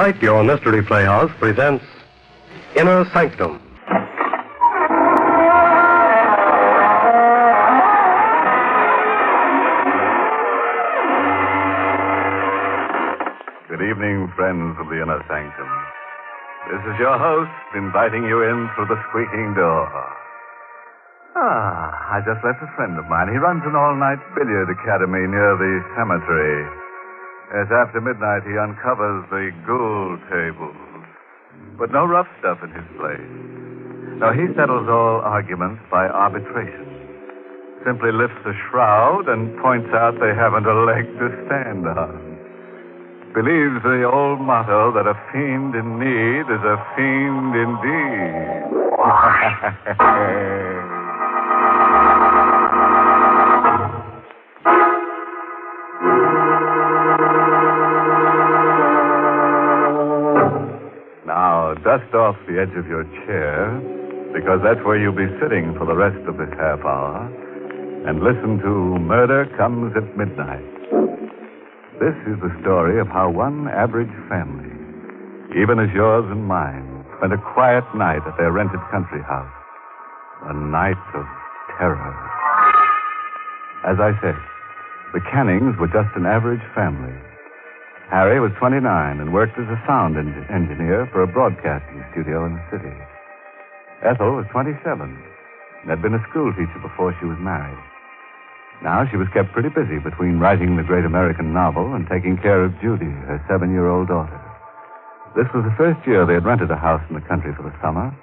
Tonight, your Mystery Playhouse presents Inner Sanctum. Good evening, friends of the Inner Sanctum. This is your host inviting you in through the squeaking door. I just left a friend of mine. He runs an all-night billiard academy near the cemetery. As after midnight, he uncovers the ghoul tables. But no rough stuff in his place. No, he settles all arguments by arbitration. Simply lifts a shroud and points out they haven't a leg to stand on. Believes the old motto that a fiend in need is a fiend indeed. Now, dust off the edge of your chair, because that's where you'll be sitting for the rest of this half hour, and listen to Murder Comes at Midnight. This is the story of how one average family, even as yours and mine, spent a quiet night at their rented country house. A night of terror. As I said, the Cannings were just an average family. Harry was 29 and worked as a sound engineer for a broadcasting studio in the city. Ethel was 27 and had been a school teacher before she was married. Now she was kept pretty busy between writing the great American novel and taking care of Judy, her 7-year-old daughter. This was the first year they had rented a house in the country for the summer,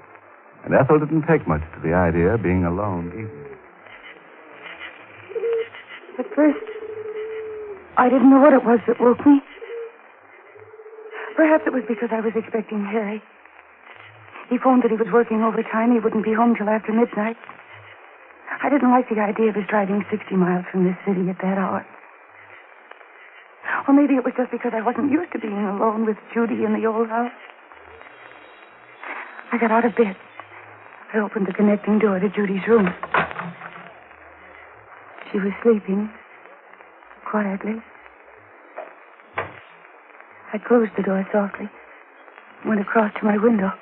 and Ethel didn't take much to the idea of being alone either. At first, I didn't know what it was that woke me. Perhaps it was because I was expecting Harry. He phoned that he was working overtime. He wouldn't be home till after midnight. I didn't like the idea of his driving 60 miles from this city at that hour. Or maybe it was just because I wasn't used to being alone with Judy in the old house. I got out of bed. I opened the connecting door to Judy's room. She was sleeping quietly. I closed the door softly, went across to my window.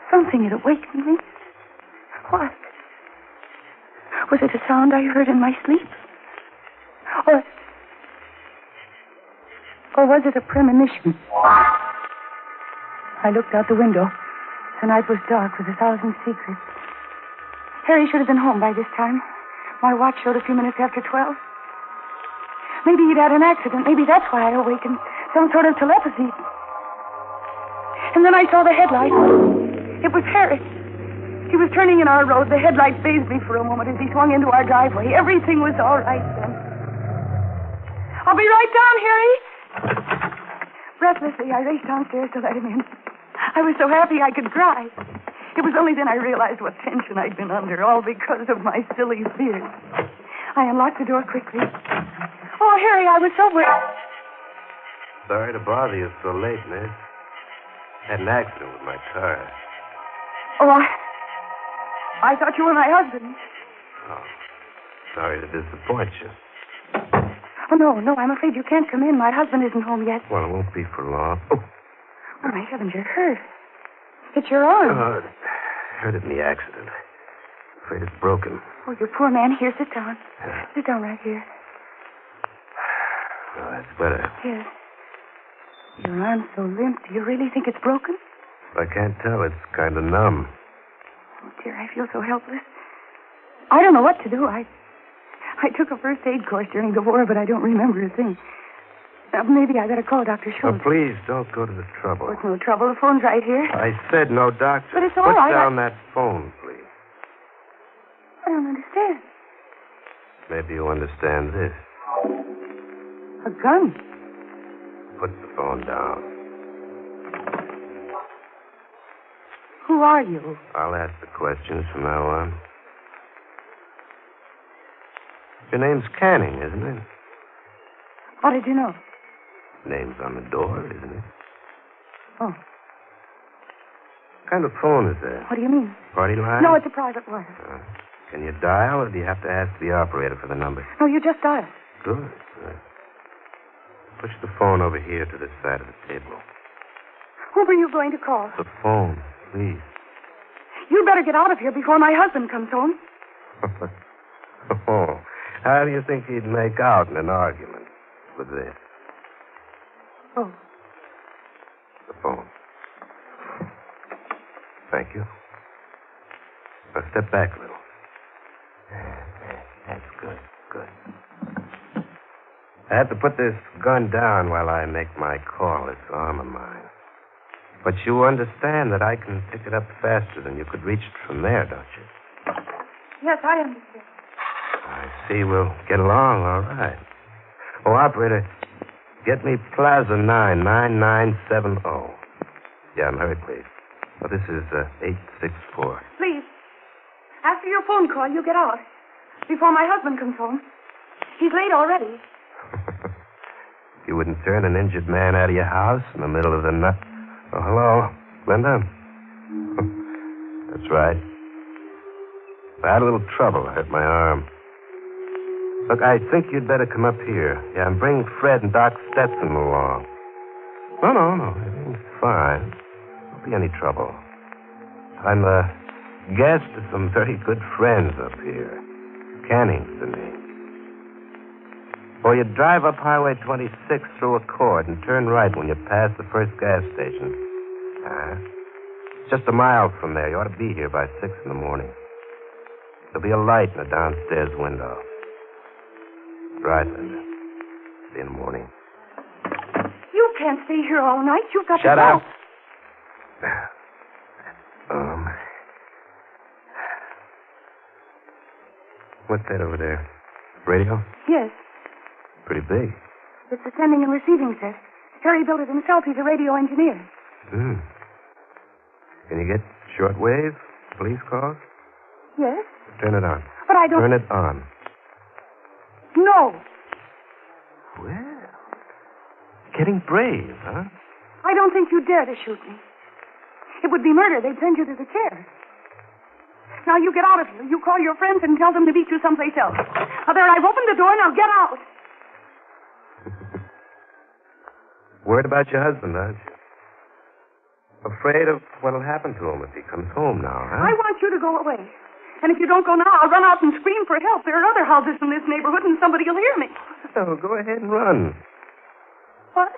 Something had awakened me. What? Was it a sound I heard in my sleep? Or was it a premonition? I looked out the window. The night was dark with 1,000 secrets. Harry should have been home by this time. My watch showed a few minutes after 12. Maybe he'd had an accident. Maybe that's why I awakened. Some sort of telepathy. And then I saw the headlight. It was Harry. He was turning in our road. The headlight phased me for a moment as he swung into our driveway. Everything was all right then. I'll be right down, Harry. Breathlessly, I raced downstairs to let him in. I was so happy I could cry. It was only then I realized what tension I'd been under, all because of my silly fears. I unlocked the door quickly. Oh, Harry, I was so worried. Sorry to bother you so late, miss. Had an accident with my car. Oh, I thought you were my husband. Oh, sorry to disappoint you. Oh, no, I'm afraid you can't come in. My husband isn't home yet. Well, it won't be for long. Oh, my heavens, you're hurt. It's your arm. Hurt it in the accident. Afraid it's broken. Oh, you poor man. Here, sit down. Sit down right here. Oh, that's better. Yes. Your arm's so limp. Do you really think it's broken? I can't tell. It's kind of numb. Oh, dear, I feel so helpless. I don't know what to do. I took a first aid course during the war, but I don't remember a thing. Maybe I better call Dr. Schultz. Oh, please, don't go to the trouble. Oh, it's no trouble. The phone's right here. I said no doctor. But it's all right. Put down that phone, please. I don't understand. Maybe you understand this. A gun. Put the phone down. Who are you? I'll ask the questions from now on. Your name's Canning, isn't it? How did you know? Name's on the door, isn't it? Oh. What kind of phone is that? What do you mean? Party line? No, it's a private one. Can you dial, or do you have to ask the operator for the number? No, you just dial. Good. Push the phone over here to this side of the table. Whom are you going to call? The phone, please. You better get out of here before my husband comes home. Oh, how do you think he'd make out in an argument with this? Oh. The phone. Thank you. Now step back a little. That's good. Good. I have to put this gun down while I make my call. This arm of mine. But you understand that I can pick it up faster than you could reach it from there, don't you? Yes, I understand. I see. We'll get along all right. Oh, operator, get me Plaza 99970. Yeah, hurry, please. Oh, this is 864. Please. After your phone call, you get out. Before my husband comes home. He's late already. You wouldn't turn an injured man out of your house in the middle of the night. Oh, hello, Linda. That's right. I had a little trouble. I hurt my arm. Look, I think you'd better come up here. Yeah, and bring Fred and Doc Stetson along. No. Everything's fine. Won't be any trouble. I'm a guest of some very good friends up here. Canning's the name. Or you drive up Highway 26 through Accord and turn right when you pass the first gas station. It's just a mile from there. You ought to be here by 6 in the morning. There'll be a light in the downstairs window. Right, Linda. See you in the morning. You can't stay here all night. You've got Shut to go. up. What's that over there? Radio? Yes. Pretty big. It's a sending and receiving set. Harry built it himself. He's a radio engineer. Can you get shortwave police calls? Yes? Turn it on. But I don't... Turn it on. No. Well, getting brave, huh? I don't think you'd dare to shoot me. It would be murder. They'd send you to the chair. Now you get out of here. You call your friends and tell them to meet you someplace else. Now there, I've opened the door. Now get out. Worried about your husband, aren't you? Afraid of what'll happen to him if he comes home now, huh? I want you to go away. And if you don't go now, I'll run out and scream for help. There are other houses in this neighborhood, and somebody will hear me. Oh, go ahead and run. What?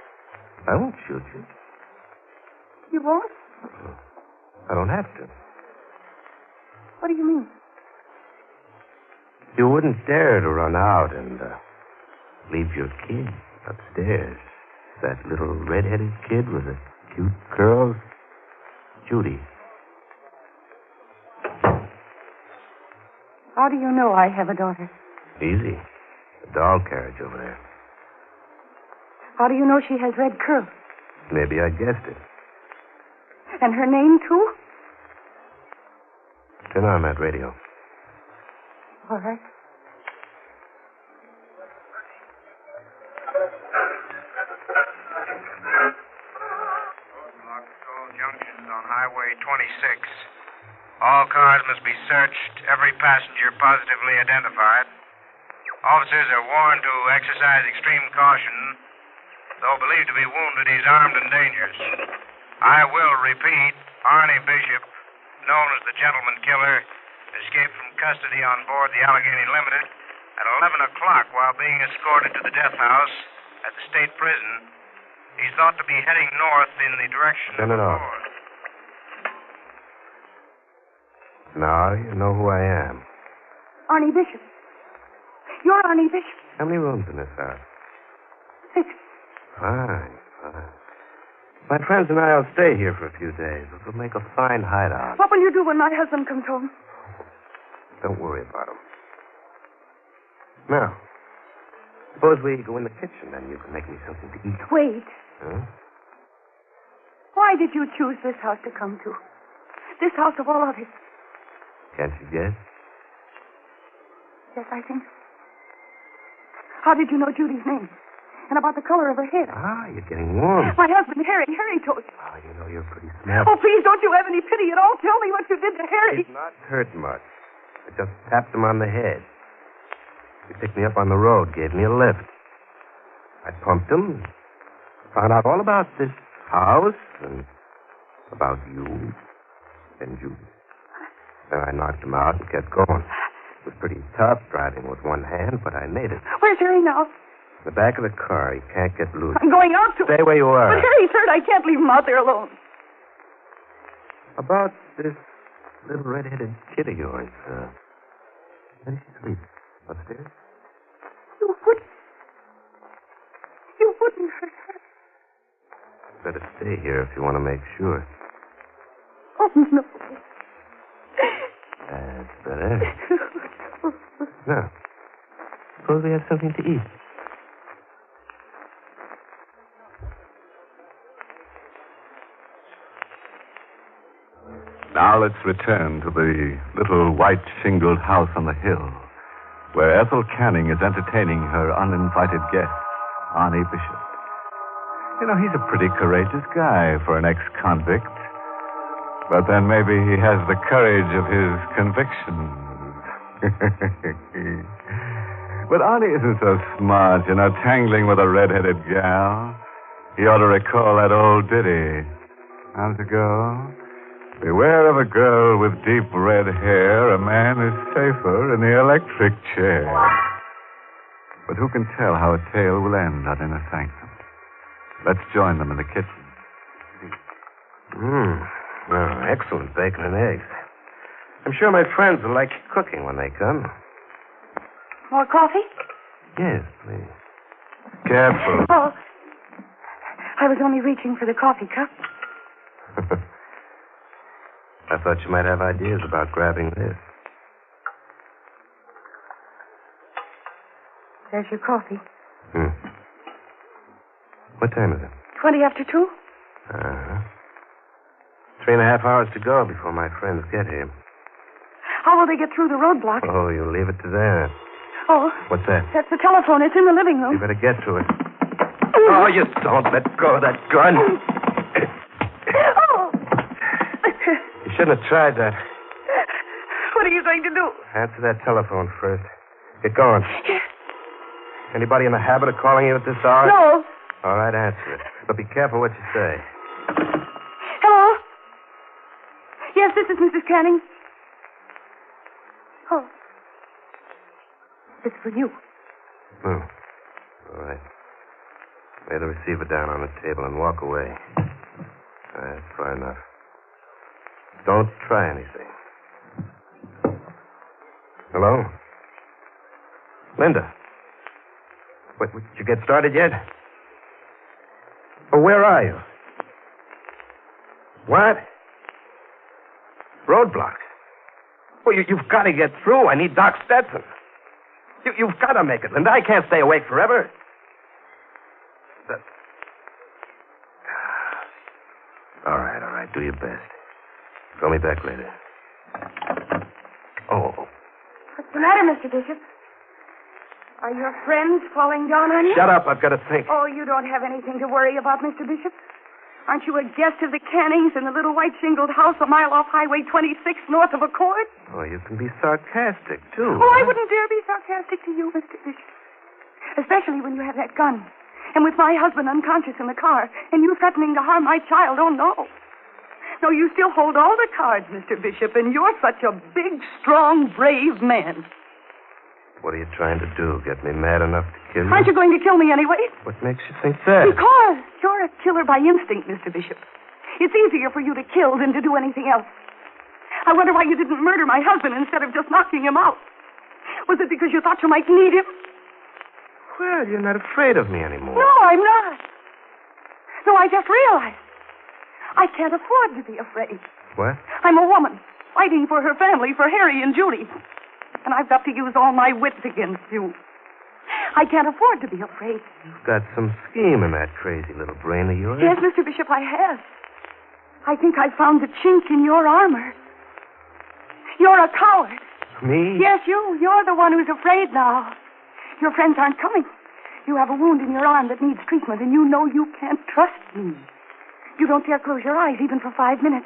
I won't shoot you. You won't? I don't have to. What do you mean? You wouldn't dare to run out and leave your kid upstairs. That little red-headed kid with the cute curls. Judy. How do you know I have a daughter? Easy. The doll carriage over there. How do you know she has red curls? Maybe I guessed it. And her name, too? Turn on that radio. All right. Junctions on Highway 26. All cars must be searched, every passenger positively identified. Officers are warned to exercise extreme caution. Though believed to be wounded, he's armed and dangerous. I will repeat, Arnie Bishop, known as the Gentleman Killer, escaped from custody on board the Allegheny Limited at 11 o'clock while being escorted to the death house at the state prison. He's thought to be heading north in the direction Turn of it the off. Ford. Now you know who I am. Arnie Bishop. You're Arnie Bishop. How many rooms in this house? 6. Fine. My friends and I will stay here for a few days. It'll make a fine hideout. What will you do when my husband comes home? Don't worry about him. Now, suppose we go in the kitchen, then you can make me something to eat. Wait. Huh? Why did you choose this house to come to? This house of all others. Can't you guess? Yes, I think so. How did you know Judy's name? And about the color of her hair? Ah, you're getting warm. My husband, Harry. Harry told you. Oh, you know, you're pretty smart. Oh, please, don't you have any pity at all? Tell me what you did to Harry. He's not hurt much. I just tapped him on the head. He picked me up on the road, gave me a lift. I pumped him, found out all about this house, and About you and Judy. Then I knocked him out and kept going. It was pretty tough driving with one hand, but I made it. Where's Harry now? In the back of the car. He can't get loose. I'm going out to... Stay where you are. But Harry's hurt. I can't leave him out there alone. About this little red-headed kid of yours, where does she sleep? Upstairs? You wouldn't hurt her. Better stay here if you want to make sure. Oh, no. That's better. Now, suppose we have something to eat. Now let's return to the little white shingled house on the hill, where Ethel Canning is entertaining her uninvited guest, Arnie Bishop. You know, he's a pretty courageous guy for an ex-convict. But then maybe he has the courage of his convictions. But Arnie isn't so smart, tangling with a red-headed gal. He ought to recall that old ditty. How's it go? Beware of a girl with deep red hair. A man is safer in the electric chair. But who can tell how a tale will end out in a sanctum? Let's join them in the kitchen. Oh, excellent bacon and eggs. I'm sure my friends will like cooking when they come. More coffee? Yes, please. Careful. Oh. I was only reaching for the coffee cup. I thought you might have ideas about grabbing this. There's your coffee. What time is it? 20 after 2? Uh-huh. 3.5 hours to go before my friends get here. How will they get through the roadblock? Oh, you leave it to them. Oh. What's that? That's the telephone. It's in the living room. You better get to it. Oh, you don't let go of that gun. Oh. You shouldn't have tried that. What are you going to do? Answer that telephone first. Get going. Yes. Anybody in the habit of calling you at this hour? No. All right, answer it. But be careful what you say. Hello? Yes, this is Mrs. Canning. Oh. It's for you. Oh. All right. Lay the receiver down on the table and walk away. All right, far enough. Don't try anything. Hello? Linda? Wait, did you get started yet? Oh, where are you? What? Roadblock. Well, you've got to get through. I need Doc Stetson. You've got to make it, Linda. I can't stay awake forever. All right. Do your best. Call me back later. Oh. What's the matter, Mr. Bishop? Are your friends falling down on you? Shut up. I've got to think. Oh, you don't have anything to worry about, Mr. Bishop. Aren't you a guest of the Cannings in the little white shingled house a mile off Highway 26 north of Accord? Oh, you can be sarcastic, too. Oh, I wouldn't dare be sarcastic to you, Mr. Bishop. Especially when you have that gun. And with my husband unconscious in the car, and you threatening to harm my child. Oh, no. No, you still hold all the cards, Mr. Bishop, and you're such a big, strong, brave man. What are you trying to do? Get me mad enough to kill you? Aren't you going to kill me anyway? What makes you think that? Because you're a killer by instinct, Mr. Bishop. It's easier for you to kill than to do anything else. I wonder why you didn't murder my husband instead of just knocking him out. Was it because you thought you might need him? Well, you're not afraid of me anymore. No, I'm not. No, I just realized I can't afford to be afraid. What? I'm a woman fighting for her family, for Harry and Judy. And I've got to use all my wits against you. I can't afford to be afraid. You've got some scheme in that crazy little brain of yours. Yes, Mr. Bishop, I have. I think I found the chink in your armor. You're a coward. Me? Yes, you. You're the one who's afraid now. Your friends aren't coming. You have a wound in your arm that needs treatment, and you know you can't trust me. You don't dare close your eyes even for 5 minutes.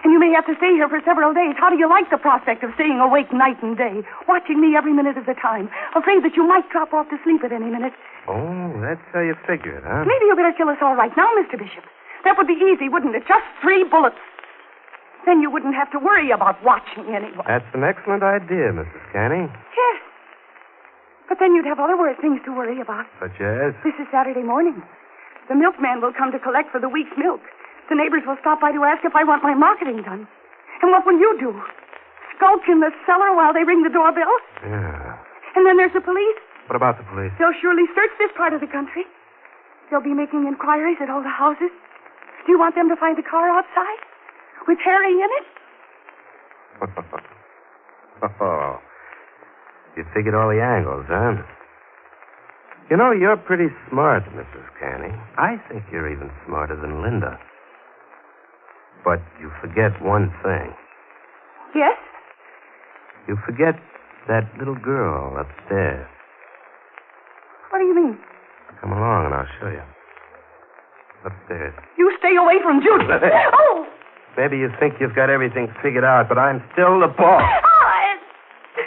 And you may have to stay here for several days. How do you like the prospect of staying awake night and day, watching me every minute of the time, afraid that you might drop off to sleep at any minute? Oh, that's how you figure it, huh? Maybe you better kill us all right now, Mr. Bishop. That would be easy, wouldn't it? Just 3 bullets. Then you wouldn't have to worry about watching anyone. That's an excellent idea, Mrs. Canning. Yes. But then you'd have other things to worry about. Such as? This is Saturday morning. The milkman will come to collect for the week's milk. The neighbors will stop by to ask if I want my marketing done. And what will you do? Skulk in the cellar while they ring the doorbell? Yeah. And then there's the police. What about the police? They'll surely search this part of the country. They'll be making inquiries at all the houses. Do you want them to find the car outside? With Harry in it? Oh. You figured all the angles, huh? You know, you're pretty smart, Mrs. Canning. I think you're even smarter than Linda. But you forget one thing. Yes? You forget that little girl upstairs. What do you mean? Come along and I'll show you. Upstairs. You stay away from Judy. Oh! Maybe you think you've got everything figured out, but I'm still the boss. Oh,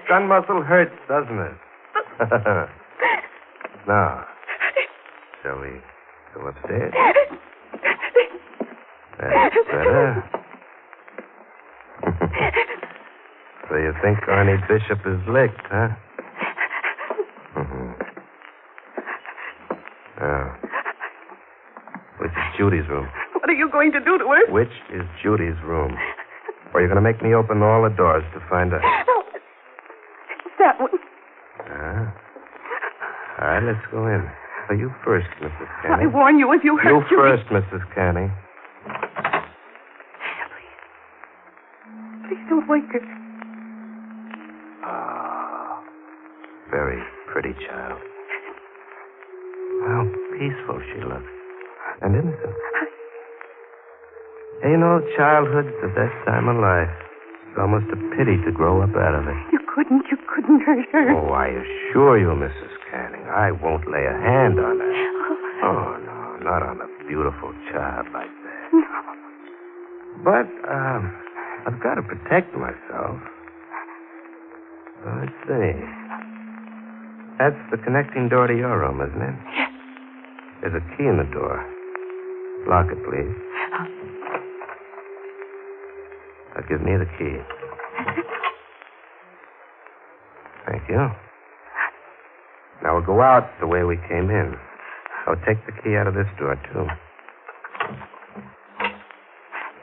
Gun muscle hurts, doesn't it? Now, shall we go upstairs? That's better. So you think Arnie Bishop is licked, huh? Which is Judy's room? What are you going to do to her? Which is Judy's room? Or you're going to make me open all the doors to find out? No. It's that one. All right, let's go in. So you first, Mrs. I Canning. warn you, if you hurt You Judy... first, Mrs. Canning. Please don't wake her. Ah, very pretty child. How peaceful she looks. And innocent. You know, childhood's the best time of life. It's almost a pity to grow up out of it. You couldn't hurt her. Oh, I assure you, Mrs. Canning, I won't lay a hand on her. Oh, no, not on a beautiful child like that. No. But, I've got to protect myself. Let's see. That's the connecting door to your room, isn't it? Yes. There's a key in the door. Lock it, please. Now, give me the key. Thank you. Now, we'll go out the way we came in. So take the key out of this door, too.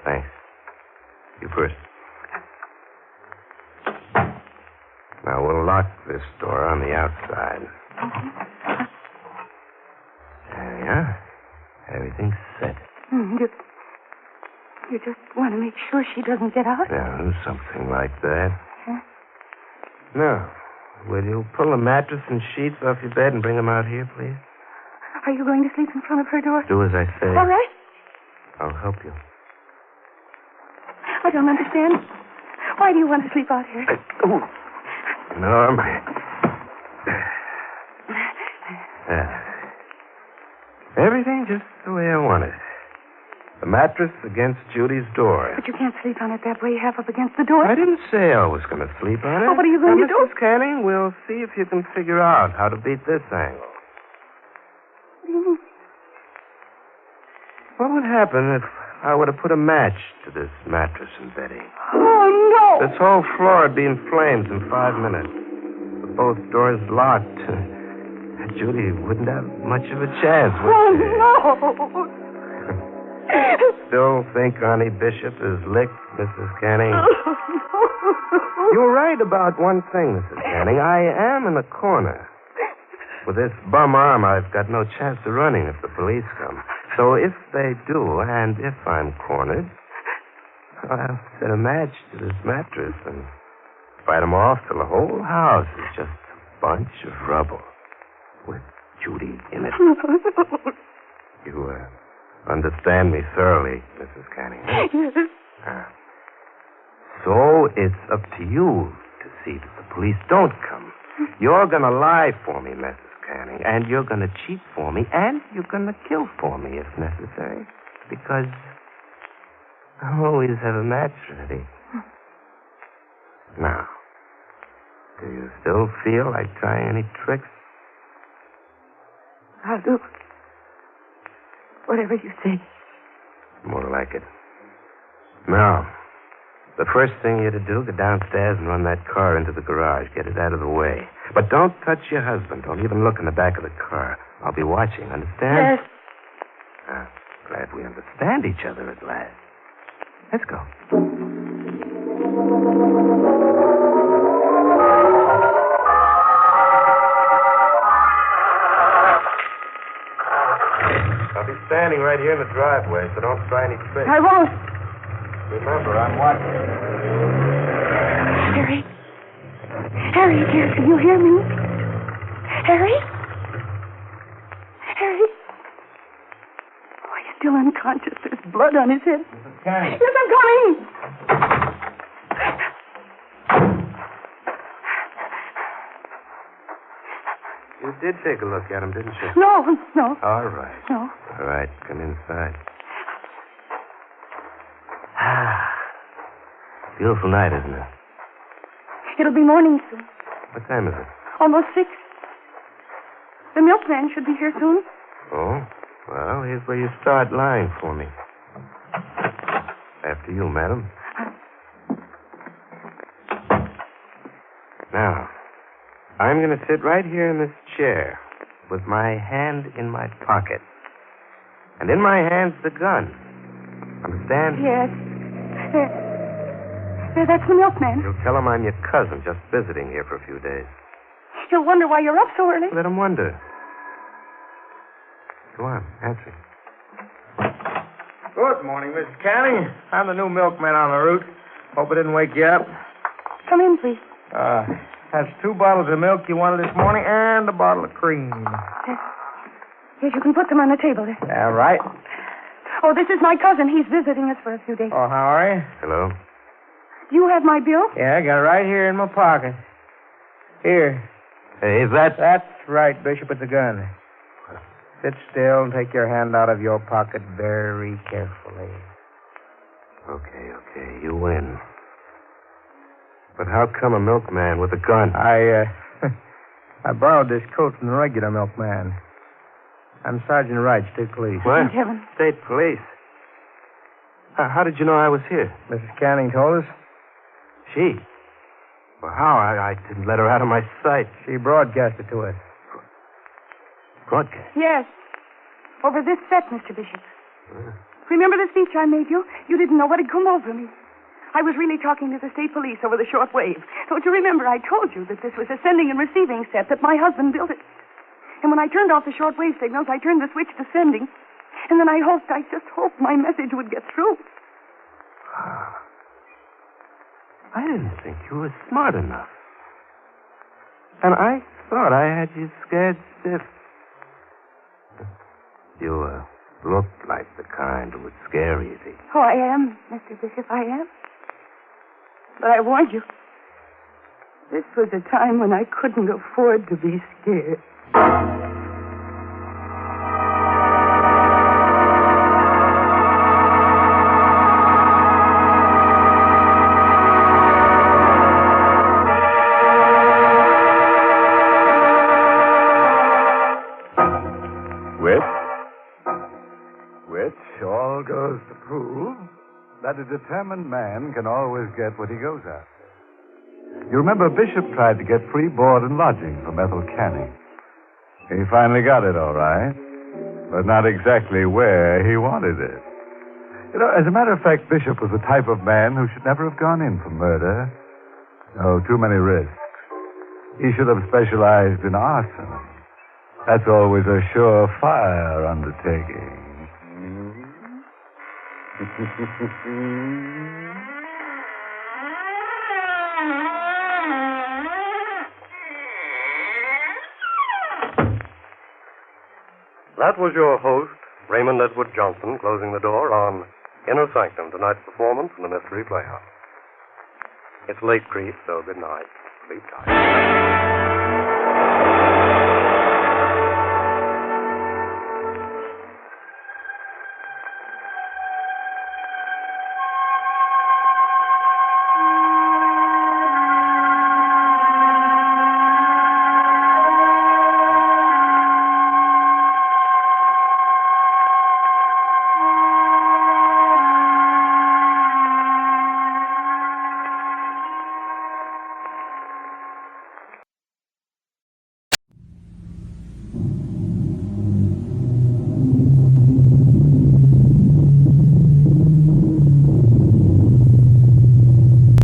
Thanks. You first. Now, we'll lock this door on the outside. There you are. Everything's set. You just want to make sure she doesn't get out? Yeah, something like that. Huh? Now, will you pull the mattress and sheets off your bed and bring them out here, please? Are you going to sleep in front of her door? Do as I say. All right. I'll help you. I don't understand. Why do you want to sleep out here? Norm. Everything just the way I want it. The mattress against Judy's door. But you can't sleep on it that way, half up against the door. I didn't say I was going to sleep on it. Oh, what are you going to do? Mrs. Canning, we'll see if you can figure out how to beat this angle. What do you mean? What would happen if I were to put a match to this mattress and bedding? Oh, no! This whole floor would be in flames in 5 minutes. With both doors locked, Judy wouldn't have much of a chance, would she? No! Still think Arnie Bishop is licked, Mrs. Canning? You were right about one thing, Mrs. Canning. I am in a corner. With this bum arm, I've got no chance of running if the police come. So if they do, and if I'm cornered, I'll set a match to this mattress and fight them off till the whole house is just a bunch of rubble with Judy in it. You understand me thoroughly, Mrs. Canning. Yes. So it's up to you to see that the police don't come. You're going to lie for me, Mrs. Canning, and you're going to cheat for me, and you're going to kill for me if necessary, because I always have a match ready. Now, do you still feel like trying any tricks? I'll do whatever you say. like it. Now, the first thing you're to do, go downstairs and run that car into the garage. Get it out of the way. But don't touch your husband. Don't even look in the back of the car. I'll be watching, understand? Yes. Glad we understand each other at last. Let's go. I'll be standing right here in the driveway, so don't try any tricks. I won't. Remember, I'm watching. Harry. Harry, dear, can you hear me? Harry? Harry? Oh, he's still unconscious. There's blood on his head. Mrs. Canning. Yes, I'm coming. You did take a look at him, didn't you? No. All right. No. All right, come inside. Beautiful night, isn't it? It'll be morning soon. What time is it? Almost 6. The milkman should be here soon. Oh, well, here's where you start lying for me. After you, madam. Now, I'm going to sit right here in this chair with my hand in my pocket. And in my hand's the gun. Understand? Yes. There, that's the milkman. You'll tell him I'm your cousin, just visiting here for a few days. He'll wonder why you're up so early. Let him wonder. Go on, answer. Good morning, Mrs. Canning. I'm the new milkman on the route. Hope I didn't wake you up. Come in, please. That's 2 bottles of milk you wanted this morning and a bottle of cream. Yes, you can put them on the table there. All right. Oh, this is my cousin. He's visiting us for a few days. Oh, how are you? Hello? Do you have my bill? Yeah, I got it right here in my pocket. Here. Hey, that's... That's right, Bishop. It's a gun. Sit still and take your hand out of your pocket very carefully. Okay, you win. But how come a milkman with a gun? I borrowed this coat from the regular milkman. I'm Sergeant Wright, State Police. What? Thank heaven. State Police. How did you know I was here? Mrs. Canning told us. She? Well, how? I didn't let her out of my sight. She broadcast it to us. Broadcast? Yes. Over this set, Mr. Bishop. Remember the speech I made you? You didn't know what had come over me. I was really talking to the state police over the short wave. Don't you remember I told you that this was a sending and receiving set, that my husband built it? And when I turned off the short wave signals, I turned the switch to sending. And then I just hoped my message would get through. I didn't think you were smart enough. And I thought I had you scared stiff. You looked like the kind who would scare easy. Oh, I am, Mr. Bishop, I am. But I warned you. This was a time when I couldn't afford to be scared. Which all goes to prove that a determined man can always get what he goes after. You remember Bishop tried to get free board and lodging from Ethel Canning. He finally got it, all right, but not exactly where he wanted it. You know, as a matter of fact, Bishop was the type of man who should never have gone in for murder. No, too many risks. He should have specialized in arson. That's always a surefire undertaking. That was your host, Raymond Edward Johnson, closing the door on Inner Sanctum, tonight's performance in the Mystery Playhouse. It's late, Creep, so good night. Sleep tight.